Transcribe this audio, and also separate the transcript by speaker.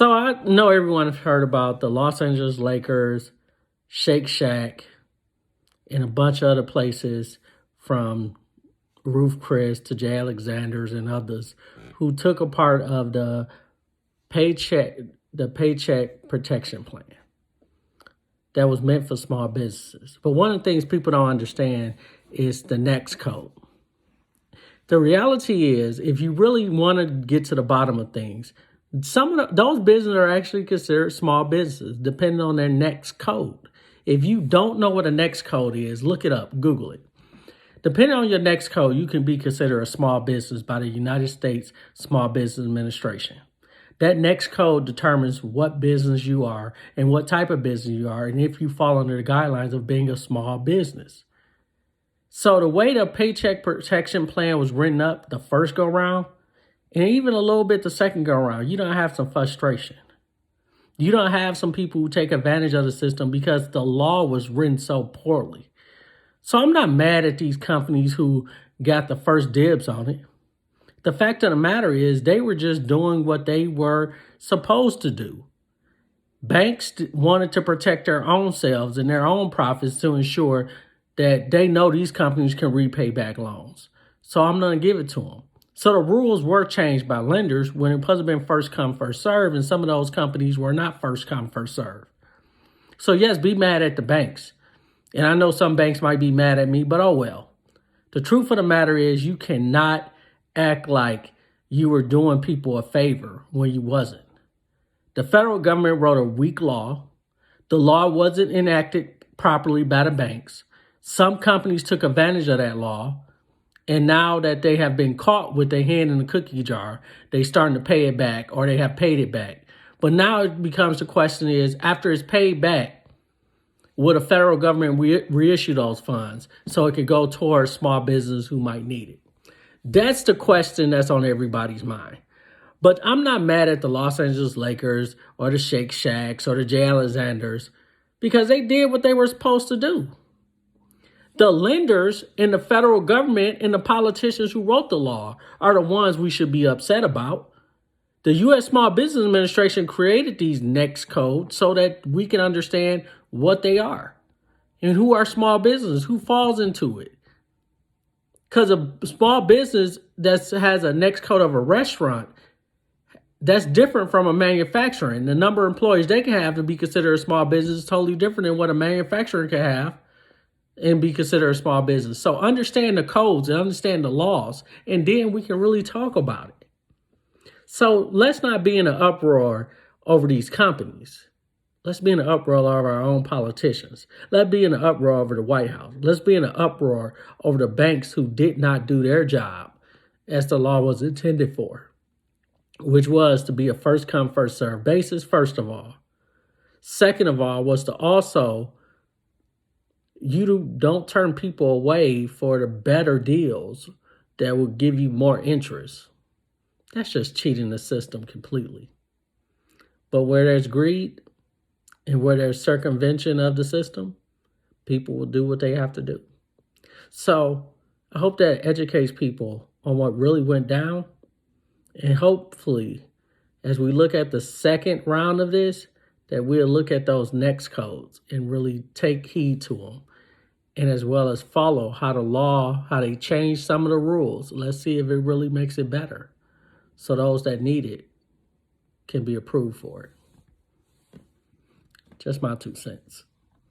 Speaker 1: So I know everyone has heard about the Los Angeles Lakers, Shake Shack, and a bunch of other places from Ruth Chris to Jay Alexander's and others who took a part of the Paycheck Protection Plan that was meant for small businesses. But one of the things people don't understand is the NAICS code. The reality is, if you really want to get to the bottom of things, some of those businesses are actually considered small businesses, depending on their NAICS code. If you don't know what a NAICS code is, look it up, Google it. Depending on your NAICS code, you can be considered a small business by the United States Small Business Administration. That NAICS code determines what business you are and what type of business you are, and if you fall under the guidelines of being a small business. So the way the Paycheck Protection Plan was written up the first go round, and even a little bit the second go round, you don't have some frustration. You don't have some people who take advantage of the system because the law was written so poorly. So I'm not mad at these companies who got the first dibs on it. The fact of the matter is they were just doing what they were supposed to do. Banks wanted to protect their own selves and their own profits to ensure that they know these companies can repay back loans. So I'm going to give it to them. So the rules were changed by lenders when it must have been first come, first serve, and some of those companies were not first come, first serve. So yes, be mad at the banks. And I know some banks might be mad at me, but oh well. The truth of the matter is you cannot act like you were doing people a favor when you wasn't. The federal government wrote a weak law. The law wasn't enacted properly by the banks. Some companies took advantage of that law. And now that they have been caught with their hand in the cookie jar, they starting to pay it back, or they have paid it back. But now it becomes the question is, after it's paid back, will the federal government reissue those funds so it could go towards small business who might need it? That's the question that's on everybody's mind. But I'm not mad at the Los Angeles Lakers or the Shake Shacks or the Jay Alexanders because they did what they were supposed to do. The lenders and the federal government and the politicians who wrote the law are the ones we should be upset about. The U.S. Small Business Administration created these NAICS codes so that we can understand what they are and who are small business, who falls into it. Because a small business that has a NAICS code of a restaurant, that's different from a manufacturing. The number of employees they can have to be considered a small business is totally different than what a manufacturer can have and be considered a small business. So understand the codes and understand the laws, and then we can really talk about it. So let's not be in an uproar over these companies. Let's be in an uproar over our own politicians. Let's be in an uproar over the White House. Let's be in an uproar over the banks who did not do their job as the law was intended for, which was to be a first come, first serve basis, first of all. Second of all, was to also, you don't turn people away for the better deals that will give you more interest. That's just cheating the system completely. But where there's greed and where there's circumvention of the system, people will do what they have to do. So I hope that educates people on what really went down. And hopefully, as we look at the second round of this, that we'll look at those NAICS codes and really take heed to them. And as well as follow how the law, how they change some of the rules. Let's see if it really makes it better, so those that need it can be approved for it. Just my 2 cents.